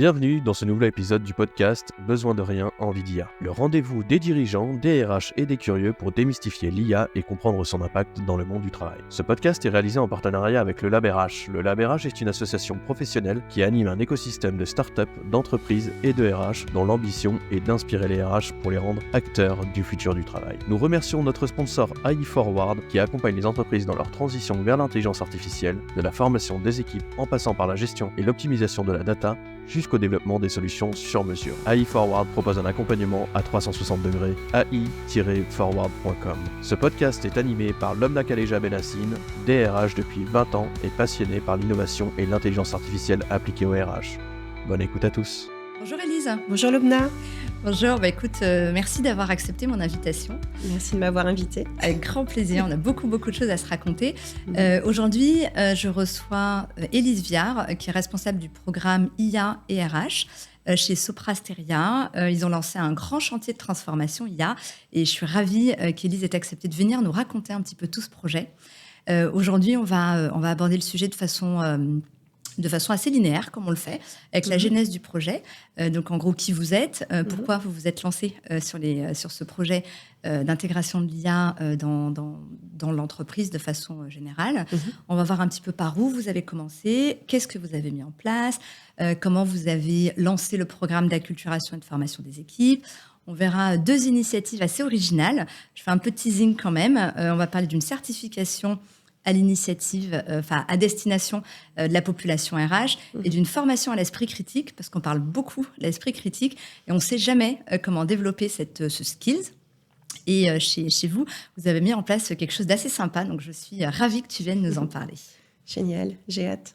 Bienvenue dans ce nouvel épisode du podcast Besoin de rien, envie d'IA. Le rendez-vous des dirigeants, des RH et des curieux pour démystifier l'IA et comprendre son impact dans le monde du travail. Ce podcast est réalisé en partenariat avec le Lab RH. Le Lab RH est une association professionnelle qui anime un écosystème de start-up, d'entreprises et de RH dont l'ambition est d'inspirer les RH pour les rendre acteurs du futur du travail. Nous remercions notre sponsor AI Forward qui accompagne les entreprises dans leur transition vers l'intelligence artificielle, de la formation des équipes en passant par la gestion et l'optimisation de la data, jusqu'au développement des solutions sur mesure. AI Forward propose un accompagnement à 360 degrés, ai-forward.com. Ce podcast est animé par Lomna Kaleja Benassine, DRH depuis 20 ans et passionné par l'innovation et l'intelligence artificielle appliquée au RH. Bonne écoute à tous. Bonjour Élise. Bonjour Lomna. Bonjour, merci d'avoir accepté mon invitation. Merci de m'avoir invitée. Avec grand plaisir, on a beaucoup de choses à se raconter. Aujourd'hui, je reçois Élise Viard, qui est responsable du programme IA et RH chez Soprasteria. Ils ont lancé un grand chantier de transformation IA et je suis ravie qu'Élise ait accepté de venir nous raconter un petit peu tout ce projet. Aujourd'hui, on va aborder le sujet de façon assez linéaire, comme on le fait, avec la genèse du projet. Donc, en gros, qui vous êtes, pourquoi vous vous êtes lancé sur ce projet d'intégration de l'IA dans l'entreprise de façon générale. On va voir un petit peu par où vous avez commencé, qu'est-ce que vous avez mis en place, comment vous avez lancé le programme d'acculturation et de formation des équipes. On verra 2 initiatives assez originales. Je fais un peu de teasing quand même. On va parler d'une certification à l'initiative, à destination de la population RH et d'une formation à l'esprit critique, parce qu'on parle beaucoup de l'esprit critique et on ne sait jamais comment développer ce skills. Et chez vous, vous avez mis en place quelque chose d'assez sympa, donc je suis ravie que tu viennes nous en parler. Génial, j'ai hâte.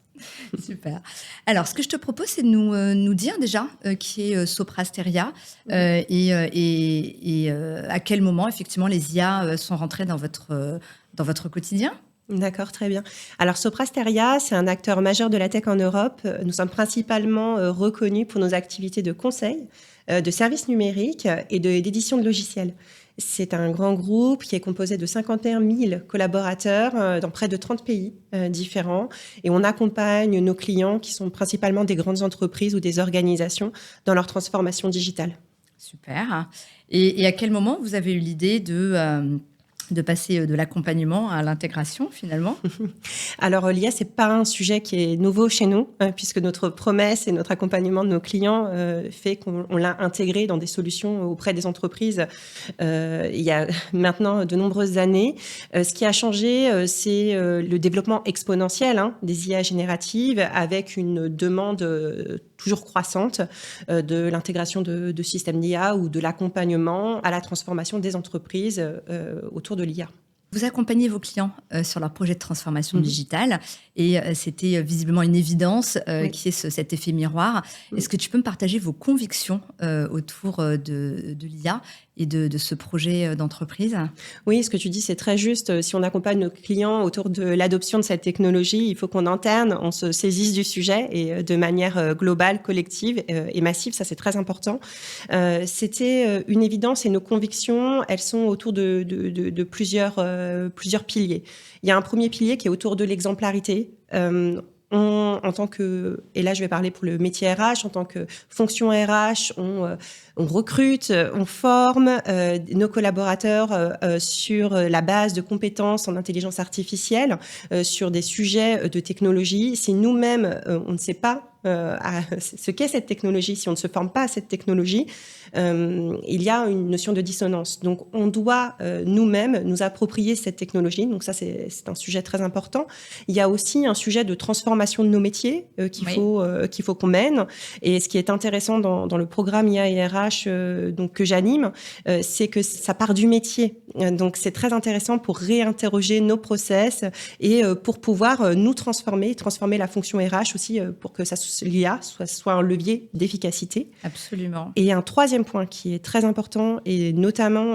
Super. Alors, ce que je te propose, c'est de nous dire déjà qui est Soprasteria et à quel moment, effectivement, les IA sont rentrées dans votre quotidien. D'accord, très bien. Alors, Soprasteria, c'est un acteur majeur de la tech en Europe. Nous sommes principalement reconnus pour nos activités de conseil, de services numériques et d'édition de logiciels. C'est un grand groupe qui est composé de 51 000 collaborateurs dans près de 30 pays différents. Et on accompagne nos clients qui sont principalement des grandes entreprises ou des organisations dans leur transformation digitale. Super. Et à quel moment vous avez eu l'idée de passer de l'accompagnement à l'intégration, finalement? Alors, l'IA, ce n'est pas un sujet qui est nouveau chez nous, puisque notre promesse et notre accompagnement de nos clients fait qu'on l'a intégré dans des solutions auprès des entreprises il y a maintenant de nombreuses années. Ce qui a changé, c'est le développement exponentiel des IA génératives, avec une demande toujours croissante de l'intégration de systèmes d'IA ou de l'accompagnement à la transformation des entreprises autour de l'IA. Vous accompagnez vos clients sur leur projet de transformation digitale et c'était visiblement une évidence qui est cet effet miroir. Est-ce que tu peux me partager vos convictions autour de l'IA et de ce projet d'entreprise? Oui, ce que tu dis, c'est très juste. Si on accompagne nos clients autour de l'adoption de cette technologie, il faut qu'en interne, on se saisisse du sujet et de manière globale, collective et massive. Ça, c'est très important. C'était une évidence et nos convictions, elles sont autour de plusieurs piliers. Il y a un premier pilier qui est autour de l'exemplarité. En tant que, et là je vais parler pour le métier RH, en tant que fonction RH, on recrute, on forme nos collaborateurs sur la base de compétences en intelligence artificielle, sur des sujets de technologie. Si nous-mêmes, on ne sait pas ce qu'est cette technologie, si on ne se forme pas à cette technologie, il y a une notion de dissonance. Donc, on doit nous-mêmes nous approprier cette technologie. Donc, ça, c'est un sujet très important. Il y a aussi un sujet de transformation de nos métiers qu'il faut qu'on mène. Et ce qui est intéressant dans le programme IA et RH donc, que j'anime, c'est que ça part du métier. Donc, c'est très intéressant pour réinterroger nos process et pour pouvoir nous transformer la fonction RH aussi pour que l'IA soit un levier d'efficacité. Absolument. Et un troisième point qui est très important, et notamment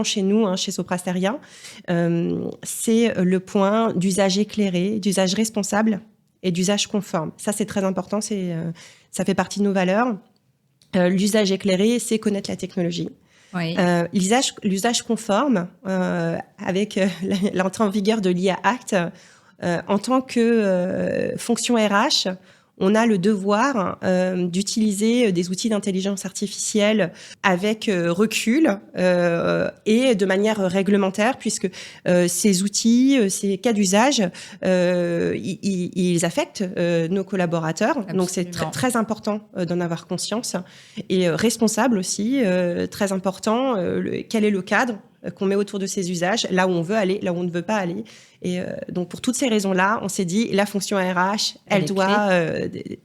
chez nous, chez Soprasteria, c'est le point d'usage éclairé, d'usage responsable et d'usage conforme. Ça, c'est très important, ça fait partie de nos valeurs. L'usage éclairé, c'est connaître la technologie. Oui. L'usage conforme, avec l'entrée en vigueur de l'IA Act, en tant que fonction RH, on a le devoir d'utiliser des outils d'intelligence artificielle avec recul et de manière réglementaire, puisque ces outils, ces cas d'usage, ils affectent nos collaborateurs. Absolument. Donc, c'est très important d'en avoir conscience. Et responsable aussi, très important, quel est le cadre qu'on met autour de ces usages, là où on veut aller, là où on ne veut pas aller. Et donc, pour toutes ces raisons-là, on s'est dit, la fonction RH, elle doit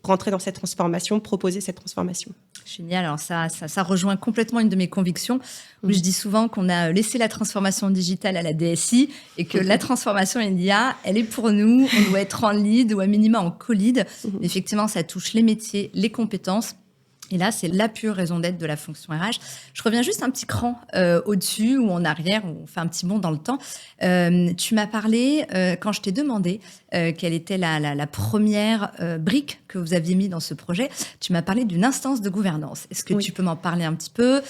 rentrer dans cette transformation, proposer cette transformation. Génial. Alors, ça rejoint complètement une de mes convictions, où je dis souvent qu'on a laissé la transformation digitale à la DSI et que la transformation IA, elle est pour nous. On doit être en lead ou à minima en co-lead. Effectivement, ça touche les métiers, les compétences. Et là, c'est la pure raison d'être de la fonction RH. Je reviens juste un petit cran au-dessus ou en arrière, où on fait un petit bond dans le temps. Tu m'as parlé, quand je t'ai demandé quelle était la première brique que vous aviez mis dans ce projet, tu m'as parlé d'une instance de gouvernance. Est-ce que tu peux m'en parler un petit peu?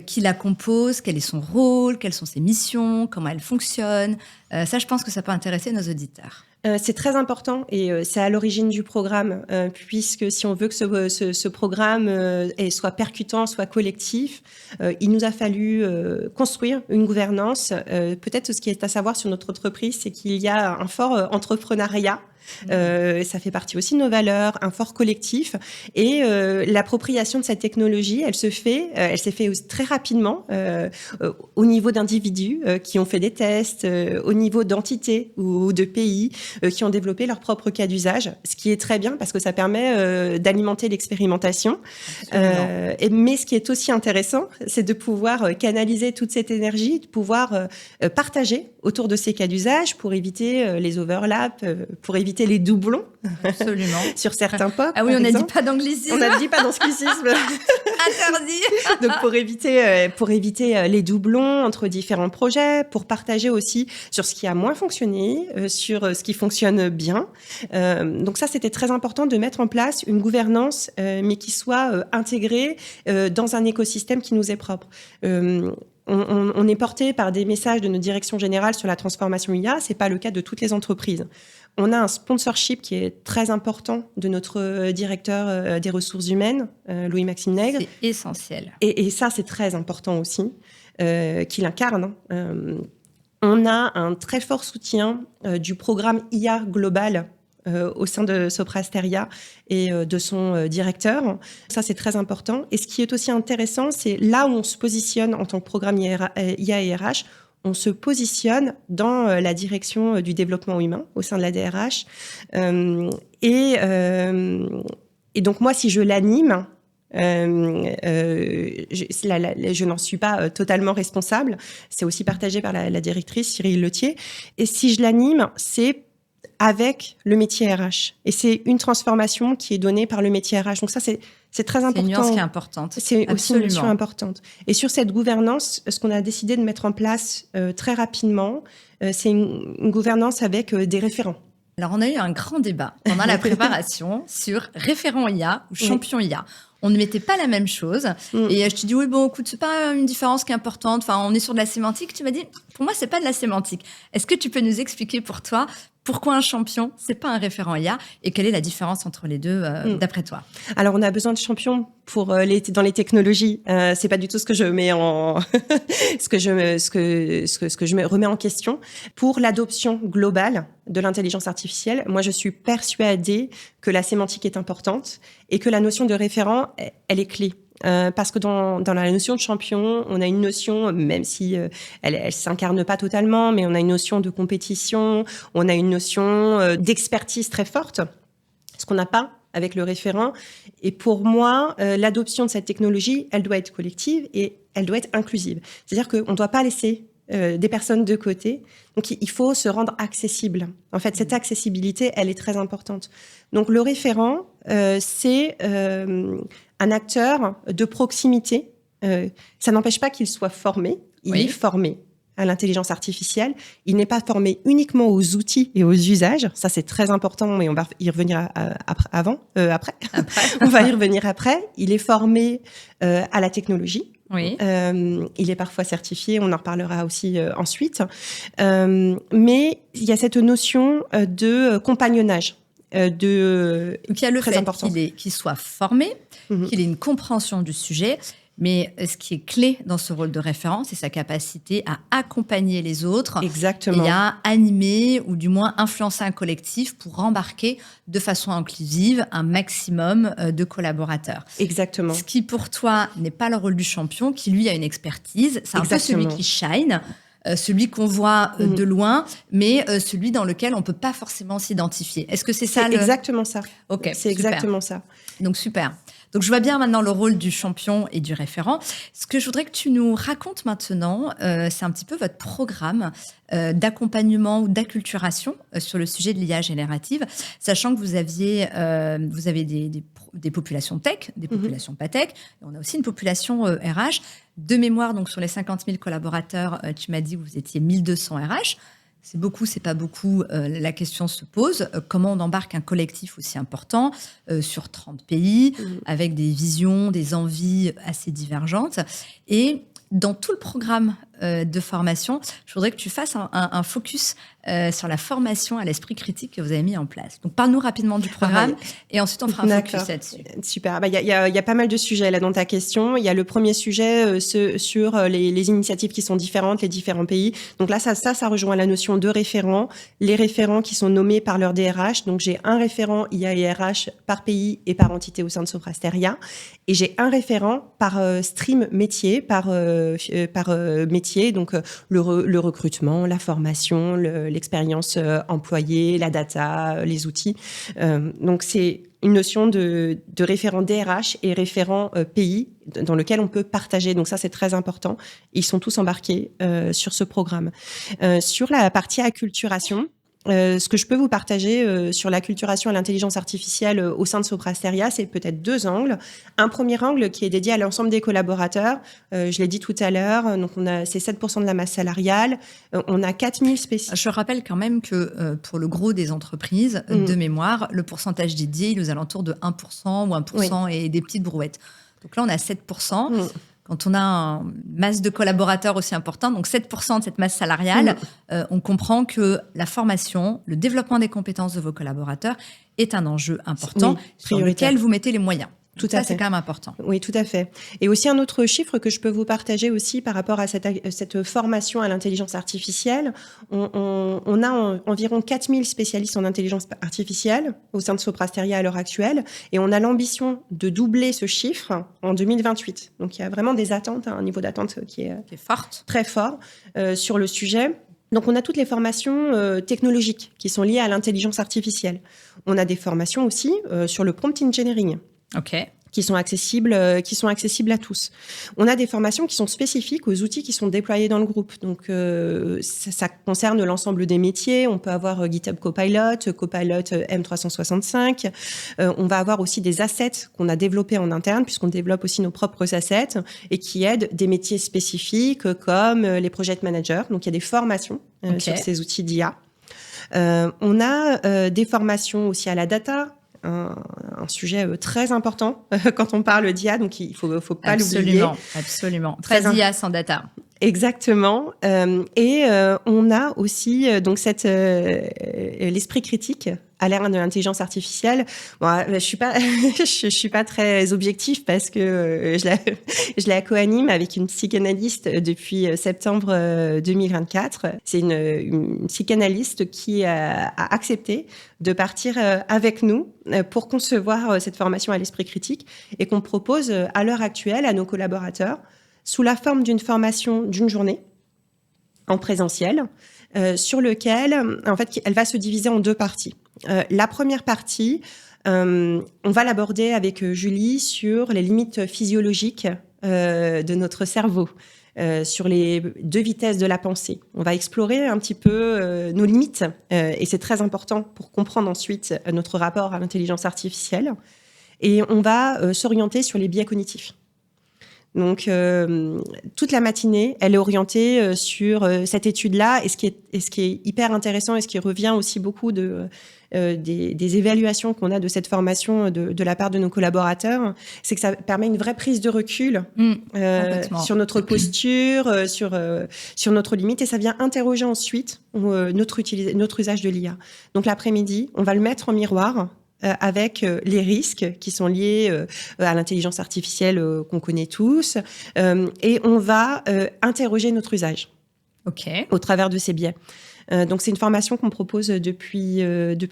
Qui la compose? Quel est son rôle? Quelles sont ses missions? Comment elle fonctionne? Ça, je pense que ça peut intéresser nos auditeurs. C'est très important et c'est à l'origine du programme, puisque si on veut que ce programme soit percutant, soit collectif, il nous a fallu construire une gouvernance. Peut-être ce qui est à savoir sur notre entreprise, c'est qu'il y a un fort entrepreneuriat. Ça fait partie aussi de nos valeurs, un fort collectif. Et l'appropriation de cette technologie, elle s'est fait très rapidement au niveau d'individus qui ont fait des tests, au niveau d'entités ou de pays qui ont développé leur propre cas d'usage, ce qui est très bien parce que ça permet d'alimenter l'expérimentation. Mais ce qui est aussi intéressant, c'est de pouvoir canaliser toute cette énergie, de pouvoir partager autour de ces cas d'usage pour éviter les overlaps, pour éviter les doublons. Absolument. Sur certains POC. Ah oui, on n'a dit pas d'anglicisme. On n'a dit pas d'anglicisme. Interdit. Donc pour éviter les doublons entre différents projets, pour partager aussi sur ce qui a moins fonctionné, sur ce qui fonctionne bien. Donc ça, c'était très important de mettre en place une gouvernance, mais qui soit intégrée dans un écosystème qui nous est propre. On est porté par des messages de nos directions générales sur la transformation IA. C'est pas le cas de toutes les entreprises. On a un sponsorship qui est très important de notre directeur des ressources humaines, Louis-Maxime Nègre. C'est essentiel. Et ça, c'est très important aussi, qu'il incarne. On a un très fort soutien du programme IA Global au sein de Sopra Steria et de son directeur. Ça, c'est très important. Et ce qui est aussi intéressant, c'est là où on se positionne en tant que programme IA et RH, on se positionne dans la direction du développement humain au sein de la DRH. Et donc, moi, si je l'anime, je n'en suis pas totalement responsable. C'est aussi partagé par la directrice Cyril Letier. Et si je l'anime, c'est avec le métier RH. Et c'est une transformation qui est donnée par le métier RH. Donc ça, c'est très important. C'est une nuance qui est importante. C'est aussi une notion importante. Et sur cette gouvernance, ce qu'on a décidé de mettre en place très rapidement, c'est une gouvernance avec des référents. Alors, on a eu un grand débat pendant la préparation sur référent IA ou champion IA. On ne mettait pas la même chose. Et je te dis, oui, bon, écoute, c'est pas une différence qui est importante. Enfin, on est sur de la sémantique. Tu m'as dit, pour moi, c'est pas de la sémantique. Est-ce que tu peux nous expliquer pour toi pourquoi un champion, c'est pas un référent IA et quelle est la différence entre les deux d'après toi? Alors, on a besoin de champions dans les technologies. C'est pas du tout ce que je mets en ce que je me remets en question pour l'adoption globale de l'intelligence artificielle. Moi, je suis persuadée que la sémantique est importante et que la notion de référent, elle est clé. Parce que dans la notion de champion, on a une notion, même si elle s'incarne pas totalement, mais on a une notion de compétition, on a une notion d'expertise très forte, ce qu'on n'a pas avec le référent. Et pour moi, l'adoption de cette technologie, elle doit être collective et elle doit être inclusive. C'est-à-dire qu'on ne doit pas laisser des personnes de côté. Donc, il faut se rendre accessible. En fait, cette accessibilité, elle est très importante. Donc, le référent, c'est un acteur de proximité. Ça n'empêche pas qu'il soit formé. Il est formé à l'intelligence artificielle. Il n'est pas formé uniquement aux outils et aux usages. Ça, c'est très important, mais on va y revenir après. On va y revenir après. Il est formé à la technologie. Oui. Il est parfois certifié, on en reparlera aussi ensuite. Mais il y a cette notion de compagnonnage. Donc, il y a le très fait important. qu'il soit formé, qu'il ait une compréhension du sujet. Mais ce qui est clé dans ce rôle de référent, c'est sa capacité à accompagner les autres. Exactement. Et à animer ou du moins influencer un collectif pour embarquer de façon inclusive un maximum de collaborateurs. Exactement. Ce qui pour toi n'est pas le rôle du champion, qui lui a une expertise. C'est un peu celui qui shine. Celui qu'on voit de loin, mais celui dans lequel on ne peut pas forcément s'identifier. Est-ce que c'est ça C'est exactement ça. Ok, c'est super. Exactement ça. Donc, super. Donc, je vois bien maintenant le rôle du champion et du référent. Ce que je voudrais que tu nous racontes maintenant, c'est un petit peu votre programme d'accompagnement ou d'acculturation sur le sujet de l'IA générative, sachant que vous avez des populations tech, des populations pas tech. On a aussi une population RH. De mémoire, donc sur les 50 000 collaborateurs, tu m'as dit que vous étiez 1200 RH. C'est beaucoup, c'est pas beaucoup. La question se pose. Comment on embarque un collectif aussi important sur 30 pays, avec des visions, des envies assez divergentes. Et dans tout le programme de formation, je voudrais que tu fasses un focus sur la formation à l'esprit critique que vous avez mis en place. Donc, parle-nous rapidement du programme et ensuite on fera un focus là-dessus. Super. Il y a pas mal de sujets là dans ta question. Il y a le premier sujet sur les initiatives qui sont différentes, les différents pays. Donc là, ça rejoint la notion de référents. Les référents qui sont nommés par leur DRH. Donc, j'ai un référent IA et RH par pays et par entité au sein de Sopra Steria. Et j'ai un référent par stream métier, par métier. Donc, le recrutement, la formation, l'expérience employée, la data, les outils. Donc, c'est une notion de référent DRH et référent pays dans lequel on peut partager. Donc ça, c'est très important. Ils sont tous embarqués sur ce programme. Sur la partie acculturation, ce que je peux vous partager sur l'acculturation à l'intelligence artificielle au sein de Sopra Steria, c'est peut-être deux angles. Un premier angle qui est dédié à l'ensemble des collaborateurs. Je l'ai dit tout à l'heure, donc c'est 7% de la masse salariale. On a 4000 spécialistes. Je rappelle quand même que pour le gros des entreprises, de mémoire, le pourcentage dédié, il est aux alentours de 1% ou 1% et des petites brouettes. Donc là, on a 7%. Quand on a une masse de collaborateurs aussi importante, donc 7% de cette masse salariale, on comprend que la formation, le développement des compétences de vos collaborateurs est un enjeu important sur lequel vous mettez les moyens. Tout ça, c'est quand même important. Oui, tout à fait. Et aussi un autre chiffre que je peux vous partager aussi par rapport à cette formation à l'intelligence artificielle. On a environ 4000 spécialistes en intelligence artificielle au sein de Sopra Steria à l'heure actuelle. Et on a l'ambition de doubler ce chiffre en 2028. Donc, il y a vraiment des attentes, un niveau d'attente qui est forte, très fort sur le sujet. Donc, on a toutes les formations technologiques qui sont liées à l'intelligence artificielle. On a des formations aussi sur le prompt engineering. Qui sont accessibles à tous. On a des formations qui sont spécifiques aux outils qui sont déployés dans le groupe. Donc, ça concerne l'ensemble des métiers. On peut avoir GitHub Copilot M365. On va avoir aussi des assets qu'on a développés en interne, puisqu'on développe aussi nos propres assets et qui aident des métiers spécifiques comme les project managers. Donc, il y a des formations sur ces outils d'IA. On a des formations aussi à la data, un sujet très important quand on parle d'IA, donc il faut pas l'oublier. Absolument. Très IA sans data. Exactement. Et on a aussi donc l'esprit critique à l'ère de l'intelligence artificielle. Bon, je suis pas très objective parce que je la co-anime avec une psychanalyste depuis septembre 2024. C'est une psychanalyste qui a accepté de partir avec nous pour concevoir cette formation à l'esprit critique et qu'on propose à l'heure actuelle à nos collaborateurs sous la forme d'une formation d'une journée en présentiel, sur lequel, en fait, elle va se diviser en deux parties. La première partie, on va l'aborder avec Julie sur les limites physiologiques de notre cerveau, sur les deux vitesses de la pensée. On va explorer un petit peu nos limites, et c'est très important pour comprendre ensuite notre rapport à l'intelligence artificielle. Et on va s'orienter sur les biais cognitifs. Donc, toute la matinée, elle est orientée sur cette étude-là. Et ce qui est hyper intéressant et ce qui revient aussi beaucoup des évaluations qu'on a de cette formation de la part de nos collaborateurs, c'est que ça permet une vraie prise de recul sur notre posture, sur notre limite. Et ça vient interroger ensuite notre usage de l'IA. Donc, l'après-midi, on va le mettre en miroir avec les risques qui sont liés à l'intelligence artificielle qu'on connaît tous, et on va interroger notre usage au travers de ces biais. Donc, c'est une formation qu'on propose depuis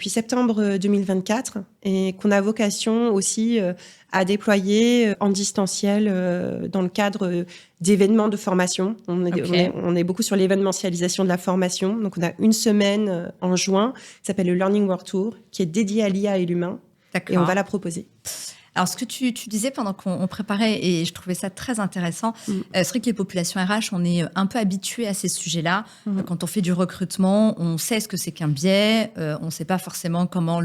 septembre 2024 et qu'on a vocation aussi à déployer en distanciel dans le cadre d'événements de formation. On est beaucoup sur l'événementialisation de la formation. Donc, on a une semaine en juin qui s'appelle le Learning World Tour, qui est dédié à l'IA et l'humain. D'accord. Et on va la proposer. Alors, ce que tu disais pendant qu'on préparait, et je trouvais ça très intéressant, c'est vrai que les populations RH, on est un peu habitués à ces sujets-là. Quand on fait du recrutement, on sait ce que c'est qu'un biais, on ne sait pas forcément comment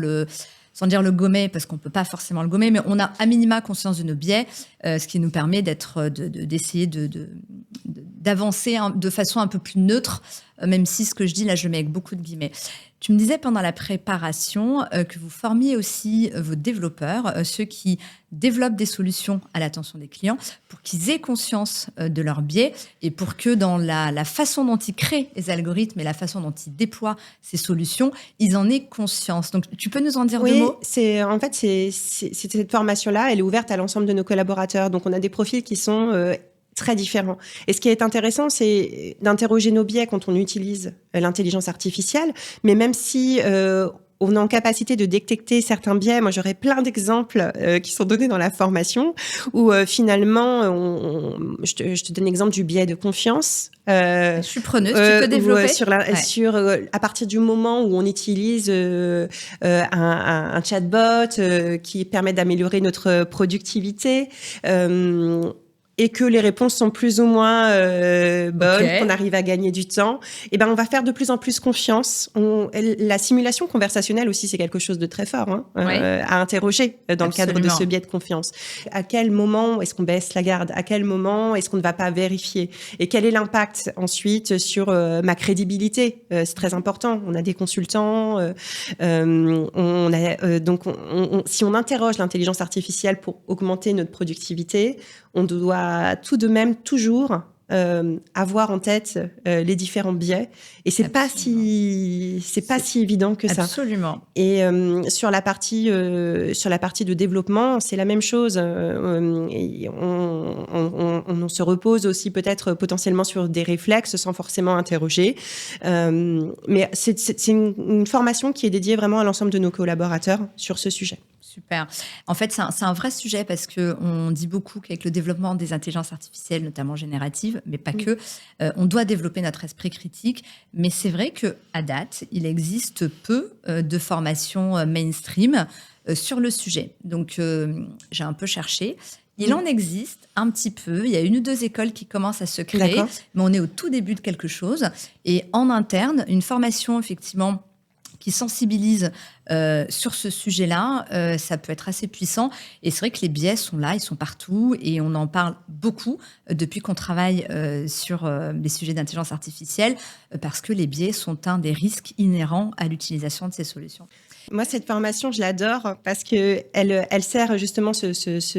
sans dire le gommer, parce qu'on ne peut pas forcément le gommer, mais on a à minima conscience de nos biais, ce qui nous permet d'essayer d'avancer de façon un peu plus neutre, même si ce que je dis là, je le mets avec beaucoup de guillemets. Tu me disais pendant la préparation que vous formiez aussi vos développeurs, ceux qui développent des solutions à l'attention des clients, pour qu'ils aient conscience de leurs biais et pour que dans la façon dont ils créent les algorithmes et la façon dont ils déploient ces solutions, ils en aient conscience. Donc, tu peux nous en dire deux mots ? En fait, cette formation-là, elle est ouverte à l'ensemble de nos collaborateurs. Donc, on a des profils qui sont très différents. Et ce qui est intéressant, c'est d'interroger nos biais quand on utilise l'intelligence artificielle. Mais même si on est en capacité de détecter certains biais, moi j'aurais plein d'exemples qui sont donnés dans la formation où finalement, je te donne l'exemple du biais de confiance. Je suis preneuse, tu peux développer à partir du moment où on utilise un chatbot qui permet d'améliorer notre productivité. Et que les réponses sont plus ou moins bonnes, qu'on arrive à gagner du temps, et ben on va faire de plus en plus confiance. La simulation conversationnelle aussi, c'est quelque chose de très fort à interroger dans le cadre de ce biais de confiance. À quel moment est-ce qu'on baisse la garde ? À quel moment est-ce qu'on ne va pas vérifier ? Et quel est l'impact ensuite sur ma crédibilité ? C'est très important. On a des consultants, si on interroge l'intelligence artificielle pour augmenter notre productivité, on doit tout de même toujours avoir en tête les différents biais, et c'est pas si évident que ça. Absolument. Et sur la partie de développement, c'est la même chose. Et on se repose aussi peut-être potentiellement sur des réflexes sans forcément interroger. Mais c'est une formation qui est dédiée vraiment à l'ensemble de nos collaborateurs sur ce sujet. Super. En fait, c'est un vrai sujet parce qu'on dit beaucoup qu'avec le développement des intelligences artificielles, notamment génératives, mais pas que, on doit développer notre esprit critique. Mais c'est vrai qu'à date, il existe peu de formations mainstream sur le sujet. Donc, j'ai un peu cherché. Il en existe un petit peu. Il y a 1 ou 2 écoles qui commencent à se créer, mais on est au tout début de quelque chose. Et en interne, une formation, effectivement, qui sensibilise sur ce sujet-là, ça peut être assez puissant. Et c'est vrai que les biais sont là, ils sont partout, et on en parle beaucoup depuis qu'on travaille sur les sujets d'intelligence artificielle, parce que les biais sont un des risques inhérents à l'utilisation de ces solutions. Moi, cette formation, je l'adore parce que elle sert justement cet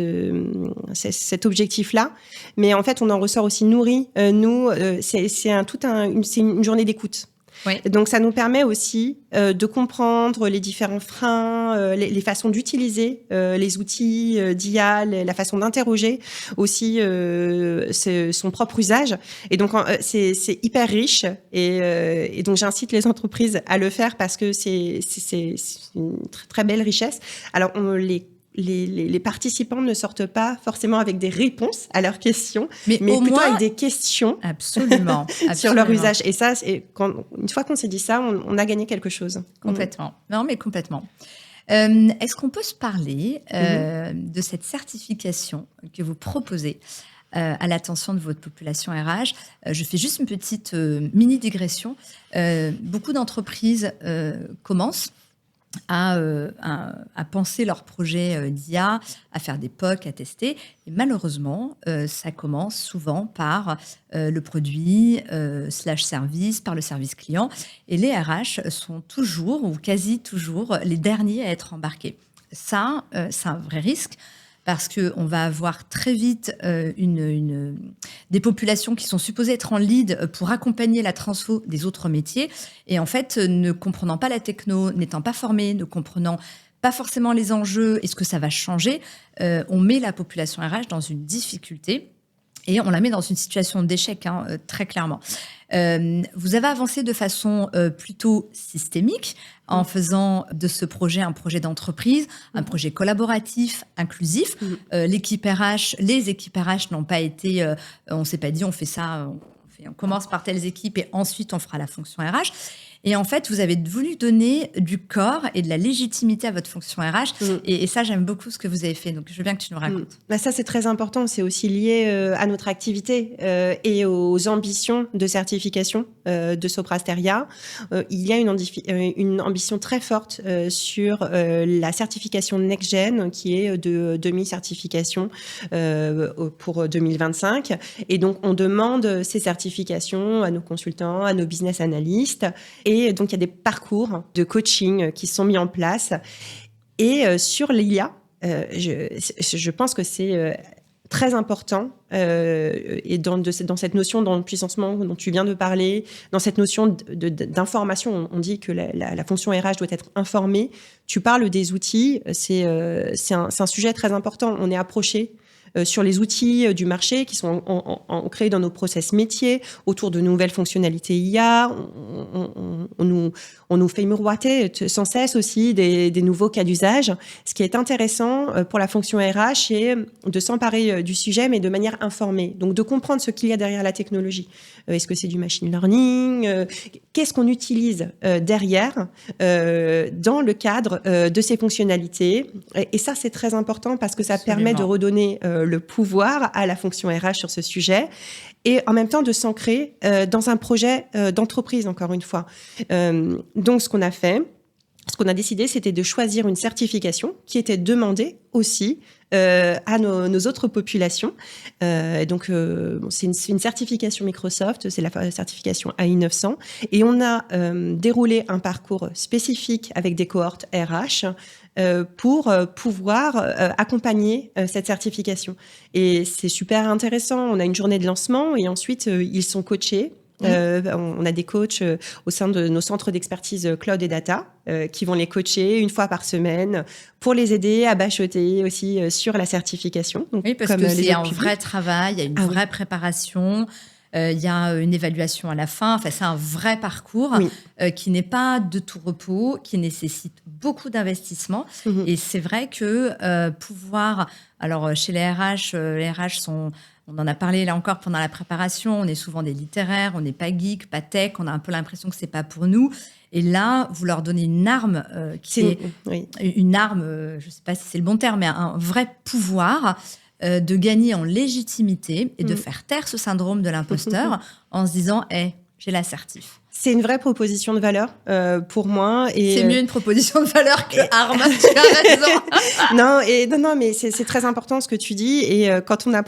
objectif-là. Mais en fait, on en ressort aussi nourri. C'est une journée d'écoute. Oui. Donc, ça nous permet aussi de comprendre les différents freins, les façons d'utiliser les outils d'IA, la façon d'interroger aussi son propre usage. Et donc, c'est hyper riche. Et donc, j'incite les entreprises à le faire parce que c'est une très, très belle richesse. Alors, les participants ne sortent pas forcément avec des réponses à leurs questions, mais plutôt avec des questions absolument, sur leur usage. Et ça, une fois qu'on s'est dit ça, on a gagné quelque chose. Complètement. Non, mais complètement. Est-ce qu'on peut se parler de cette certification que vous proposez à l'attention de votre population RH? Je fais juste une petite mini digression. Beaucoup d'entreprises commencent à penser leur projet d'IA, à faire des POC, à tester. Et malheureusement, ça commence souvent par le produit /service, par le service client. Et les RH sont toujours, ou quasi toujours, les derniers à être embarqués. Ça, c'est un vrai risque. Parce qu'on va avoir très vite des populations qui sont supposées être en lead pour accompagner la transfo des autres métiers. Et en fait, ne comprenant pas la techno, n'étant pas formés, ne comprenant pas forcément les enjeux et ce que ça va changer, on met la population RH dans une difficulté. Et on la met dans une situation d'échec, très clairement. Vous avez avancé de façon plutôt systémique en faisant de ce projet un projet d'entreprise, un projet collaboratif, inclusif. Les équipes RH n'ont pas été... on ne s'est pas dit on fait ça, on commence par telles équipes et ensuite on fera la fonction RH. Et en fait, vous avez voulu donner du corps et de la légitimité à votre fonction RH. Et ça, j'aime beaucoup ce que vous avez fait. Donc, je veux bien que tu nous racontes. Ça, c'est très important. C'est aussi lié à notre activité et aux ambitions de certification de Soprasteria. Il y a une ambition très forte sur la certification Next-Gen, qui est de demi-certification pour 2025. Et donc, on demande ces certifications à nos consultants, à nos business analystes. Et donc, il y a des parcours de coaching qui sont mis en place. Et sur l'IA, je pense que c'est très important. Et dans cette notion d'empuissancement dont tu viens de parler, dans cette notion d'information, on dit que la fonction RH doit être informée. Tu parles des outils, c'est un sujet très important. On est approché sur les outils du marché qui sont créés dans nos process métiers, autour de nouvelles fonctionnalités IA. On nous fait miroiter sans cesse aussi des nouveaux cas d'usage. Ce qui est intéressant pour la fonction RH, c'est de s'emparer du sujet, mais de manière informée. Donc, de comprendre ce qu'il y a derrière la technologie. Est-ce que c'est du machine learning? Qu'est-ce qu'on utilise derrière dans le cadre de ces fonctionnalités? Et ça, c'est très important parce que ça permet de redonner le pouvoir à la fonction RH sur ce sujet et en même temps de s'ancrer dans un projet d'entreprise, encore une fois. Donc, ce qu'on a décidé, c'était de choisir une certification qui était demandée aussi à nos autres populations. Donc, c'est une certification Microsoft, c'est la certification AI 900. Et on a déroulé un parcours spécifique avec des cohortes RH pour pouvoir accompagner cette certification. Et c'est super intéressant. On a une journée de lancement et ensuite, ils sont coachés. On a des coachs au sein de nos centres d'expertise cloud et data qui vont les coacher une fois par semaine pour les aider à bachoter aussi sur la certification. Donc, oui, parce que c'est un vrai travail, il y a une vraie préparation. Il y a une évaluation à la fin. Enfin, c'est un vrai parcours qui n'est pas de tout repos, qui nécessite beaucoup d'investissement. Et c'est vrai que pouvoir... Alors, chez les RH sont... On en a parlé là encore pendant la préparation. On est souvent des littéraires, on n'est pas geek, pas tech. On a un peu l'impression que c'est pas pour nous. Et là, vous leur donnez une arme une arme. Je sais pas si c'est le bon terme, mais un vrai pouvoir de gagner en légitimité et de faire taire ce syndrome de l'imposteur en se disant, j'ai l'assertif. C'est une vraie proposition de valeur pour moi. Et c'est mieux une proposition de valeur que arme, tu as raison. non, mais c'est très important ce que tu dis. Et quand on a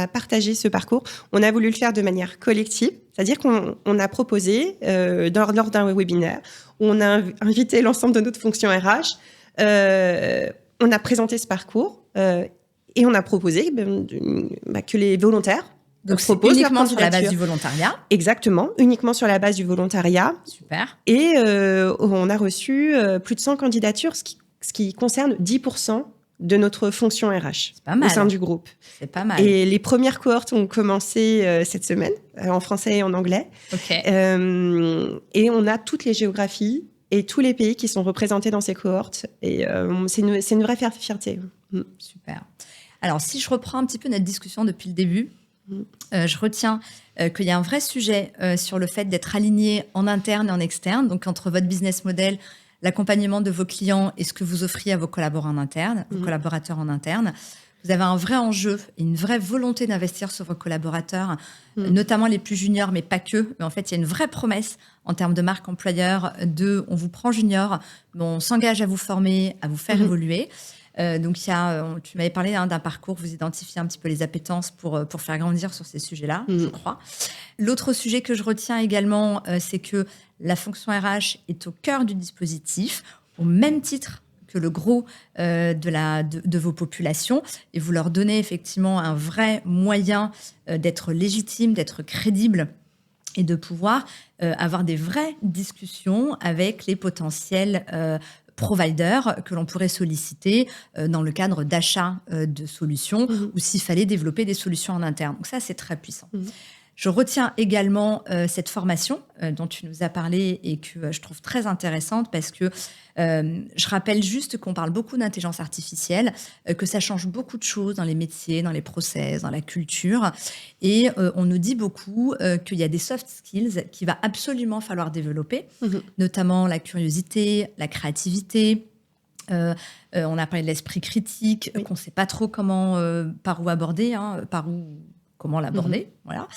partagé ce parcours, on a voulu le faire de manière collective. C'est-à-dire qu'on a proposé, lors d'un webinaire, où on a invité l'ensemble de notre fonction RH, on a présenté ce parcours et on a proposé que les volontaires donc, c'est uniquement sur la base du volontariat. Exactement, uniquement sur la base du volontariat. Super. Et on a reçu plus de 100 candidatures, ce qui concerne 10% de notre fonction RH au sein du groupe. C'est pas mal. Et les premières cohortes ont commencé cette semaine, en français et en anglais. Okay. Et on a toutes les géographies et tous les pays qui sont représentés dans ces cohortes. Et c'est une vraie fierté. Super. Alors, si je reprends un petit peu notre discussion depuis le début, je retiens qu'il y a un vrai sujet sur le fait d'être aligné en interne et en externe, donc entre votre business model, l'accompagnement de vos clients et ce que vous offriez à vos collaborateurs en interne, vous avez un vrai enjeu et une vraie volonté d'investir sur vos collaborateurs, notamment les plus juniors, mais pas que. Mais en fait, il y a une vraie promesse en termes de marque employeur on vous prend junior, mais on s'engage à vous former, à vous faire évoluer. Donc, tu m'avais parlé d'un parcours, vous identifiez un petit peu les appétences pour faire grandir sur ces sujets-là, je crois. L'autre sujet que je retiens également, c'est que la fonction RH est au cœur du dispositif, au même titre que le gros de vos populations, et vous leur donnez effectivement un vrai moyen d'être légitime, d'être crédible, et de pouvoir avoir des vraies discussions avec les potentiels providers que l'on pourrait solliciter dans le cadre d'achat de solutions ou s'il fallait développer des solutions en interne. Donc ça, c'est très puissant. Je retiens également cette formation dont tu nous as parlé et que je trouve très intéressante parce que je rappelle juste qu'on parle beaucoup d'intelligence artificielle, que ça change beaucoup de choses dans les métiers, dans les process, dans la culture. Et on nous dit beaucoup qu'il y a des soft skills qu'il va absolument falloir développer, notamment la curiosité, la créativité. On a parlé de l'esprit critique, qu'on ne sait pas trop par où aborder, comment l'aborder. Voilà.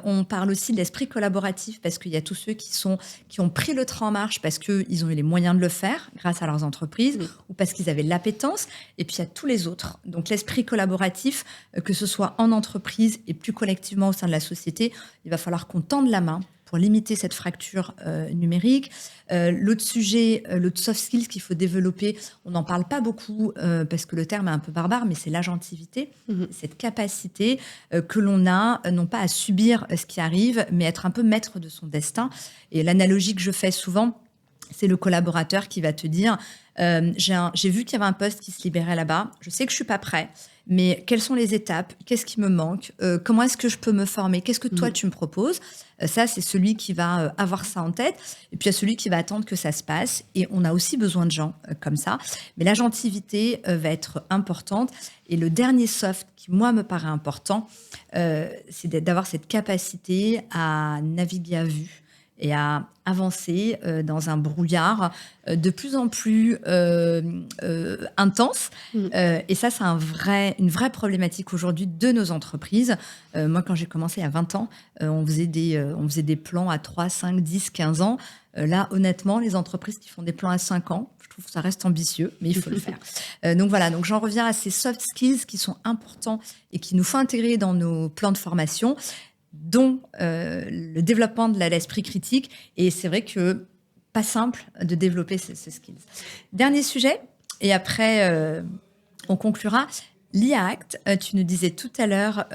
On parle aussi de l'esprit collaboratif parce qu'il y a tous ceux qui ont pris le train en marche parce qu'ils ont eu les moyens de le faire grâce à leurs entreprises ou parce qu'ils avaient l'appétence. Et puis, il y a tous les autres. Donc, l'esprit collaboratif, que ce soit en entreprise et plus collectivement au sein de la société, il va falloir qu'on tende la main pour limiter cette fracture numérique. L'autre sujet, l'autre soft skills qu'il faut développer, on n'en parle pas beaucoup parce que le terme est un peu barbare, mais c'est l'agentivité, cette capacité que l'on a, non pas à subir ce qui arrive, mais être un peu maître de son destin. Et l'analogie que je fais souvent, c'est le collaborateur qui va te dire j'ai vu qu'il y avait un poste qui se libérait là-bas, je sais que je ne suis pas prêt, mais quelles sont les étapes? Qu'est-ce qui me manque? Comment est-ce que je peux me former? Qu'est-ce que toi, tu me proposes? Ça, c'est celui qui va avoir ça en tête. Et puis, il y a celui qui va attendre que ça se passe. Et on a aussi besoin de gens comme ça. Mais l'agentivité va être importante. Et le dernier soft qui, moi, me paraît important, c'est d'avoir cette capacité à naviguer à vue et à avancer dans un brouillard de plus en plus intense. Et ça, c'est une vraie problématique aujourd'hui de nos entreprises. Moi, quand j'ai commencé il y a 20 ans, on faisait des plans à 3, 5, 10, 15 ans. Là, honnêtement, les entreprises qui font des plans à 5 ans, je trouve que ça reste ambitieux, mais il faut le faire. Donc voilà, donc j'en reviens à ces soft skills qui sont importants et qu'il nous faut intégrer dans nos plans de formation, dont le développement de l'esprit critique. Et c'est vrai que pas simple de développer ces skills. Dernier sujet, et après on conclura. L'IA Act, tu nous disais tout à l'heure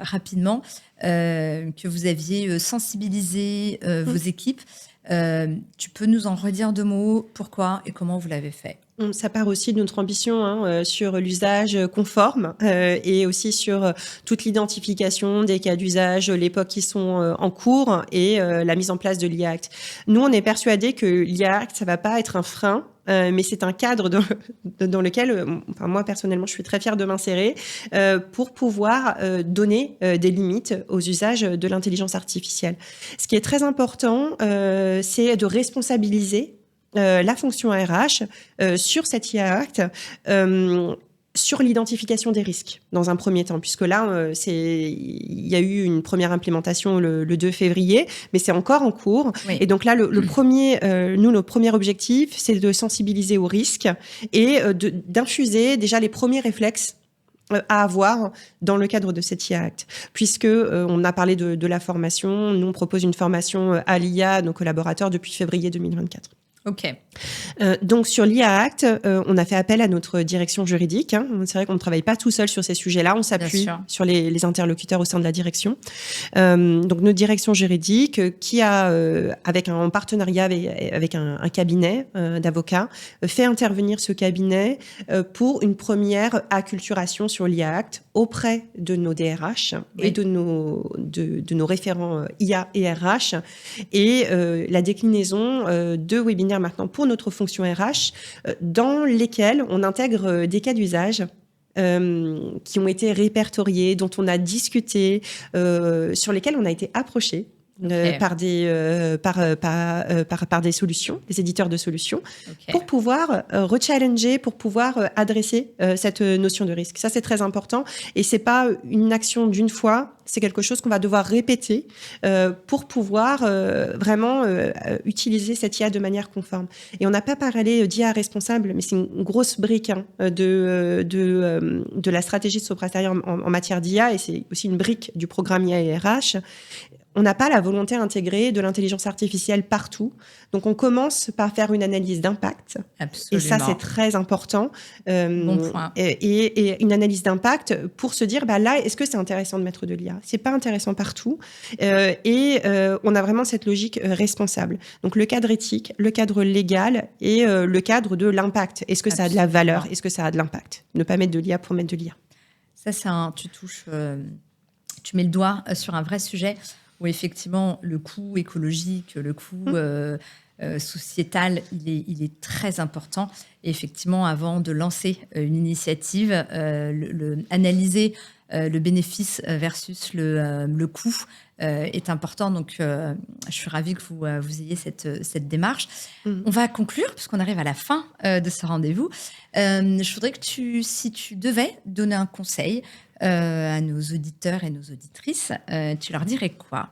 rapidement que vous aviez sensibilisé vos équipes. Tu peux nous en redire 2 mots? Pourquoi et comment vous l'avez fait? Ça part aussi de notre ambition sur l'usage conforme et aussi sur toute l'identification des cas d'usage, les POC qui sont en cours et la mise en place de l'IA Act. Nous, on est persuadés que l'IA Act, ça ne va pas être un frein, mais c'est un cadre dans lequel, moi personnellement, je suis très fière de m'insérer pour pouvoir donner des limites aux usages de l'intelligence artificielle. Ce qui est très important, c'est de responsabiliser la fonction RH sur cette IA Act, sur l'identification des risques dans un premier temps, puisque là, il y a eu une première implémentation le 2 février, mais c'est encore en cours. Oui. Et donc là, notre premier objectif, c'est de sensibiliser aux risques et d'infuser déjà les premiers réflexes à avoir dans le cadre de cette IA Act. Puisque on a parlé de la formation, nous on propose une formation à l'IA à nos collaborateurs depuis février 2024. Ok. Donc sur l'IA Act, on a fait appel à notre direction juridique. C'est vrai qu'on ne travaille pas tout seul sur ces sujets-là. On s'appuie sur les interlocuteurs au sein de la direction. Donc notre direction juridique qui a, en partenariat avec un cabinet d'avocats, fait intervenir ce cabinet pour une première acculturation sur l'IA Act auprès de nos DRH et de nos référents IA et RH, et la déclinaison de webinaires maintenant pour notre fonction RH dans lesquels on intègre des cas d'usage qui ont été répertoriés, dont on a discuté, sur lesquels on a été approché par des solutions, des éditeurs de solutions, pour pouvoir rechallenger, pour pouvoir adresser cette notion de risque. Ça, c'est très important. Et c'est pas une action d'une fois, c'est quelque chose qu'on va devoir répéter pour pouvoir vraiment utiliser cette IA de manière conforme. Et on n'a pas parlé d'IA responsable, mais c'est une grosse brique de la stratégie de Sopra Steria en matière d'IA, et c'est aussi une brique du programme IA et RH. On n'a pas la volonté intégrée de l'intelligence artificielle partout. Donc, on commence par faire une analyse d'impact. Absolument. Et ça, c'est très important. Bon point. Et une analyse d'impact pour se dire, là, est-ce que c'est intéressant de mettre de l'IA ? C'est pas intéressant partout. On a vraiment cette logique responsable. Donc, le cadre éthique, le cadre légal et le cadre de l'impact. Est-ce que ça a de la valeur ? Est-ce que ça a de l'impact ? Ne pas mettre de l'IA pour mettre de l'IA. Ça, tu mets le doigt sur un vrai sujet où effectivement le coût écologique, le coût sociétal, il est très important. Et effectivement, avant de lancer une initiative, analyser le bénéfice versus le coût est important. Donc, je suis ravie que vous ayez cette démarche. On va conclure, puisqu'on arrive à la fin de ce rendez-vous. Je voudrais que si tu devais donner un conseil à nos auditeurs et nos auditrices, tu leur dirais quoi ?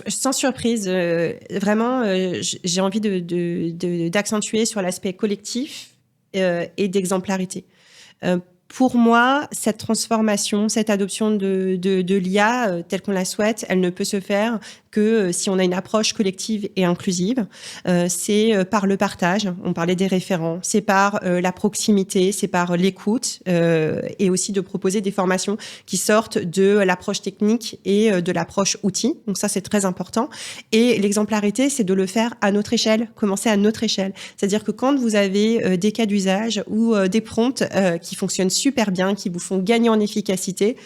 Sans surprise, vraiment, j'ai envie d'accentuer sur l'aspect collectif et d'exemplarité. Pour moi, cette transformation, cette adoption de l'IA telle qu'on la souhaite, elle ne peut se faire que si on a une approche collective et inclusive. C'est par le partage, on parlait des référents, c'est par la proximité, c'est par l'écoute et aussi de proposer des formations qui sortent de l'approche technique et de l'approche outil. Donc ça, c'est très important. Et l'exemplarité, c'est de le faire à notre échelle, commencer à notre échelle. C'est-à-dire que quand vous avez des cas d'usage ou des prompts qui fonctionnent super bien, qui vous font gagner en efficacité,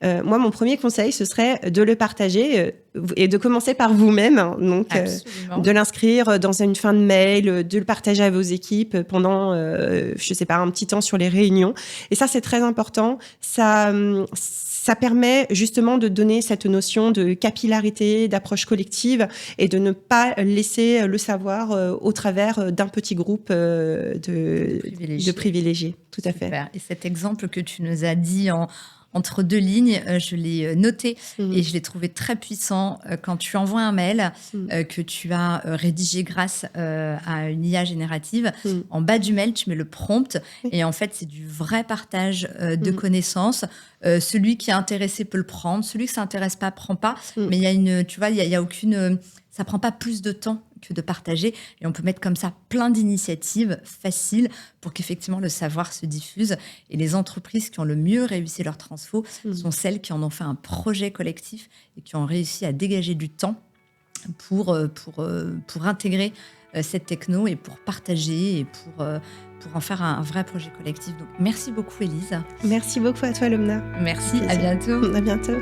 moi, mon premier conseil, ce serait de le partager et de commencer par vous-même. Donc, de l'inscrire dans une fin de mail, de le partager à vos équipes pendant, je sais pas, un petit temps sur les réunions. Et ça, c'est très important. Ça permet justement de donner cette notion de capillarité, d'approche collective et de ne pas laisser le savoir au travers d'un petit groupe de privilégiés. Tout à fait. Et cet exemple que tu nous as dit entre deux lignes, je l'ai noté et je l'ai trouvé très puissant. Quand tu envoies un mail que tu as rédigé grâce à une IA générative, en bas du mail, tu mets le prompt et en fait, c'est du vrai partage de connaissances. Celui qui est intéressé peut le prendre, celui qui ne s'intéresse pas, prend pas. Mais il y a aucune... ça prend pas plus de temps que de partager. Et on peut mettre comme ça plein d'initiatives faciles pour qu'effectivement le savoir se diffuse. Et les entreprises qui ont le mieux réussi leur transfo sont celles qui en ont fait un projet collectif et qui ont réussi à dégager du temps pour intégrer cette techno et pour partager et pour en faire un vrai projet collectif. Donc, merci beaucoup, Élise. Merci beaucoup à toi, Lomna. Merci, à bientôt. À bientôt.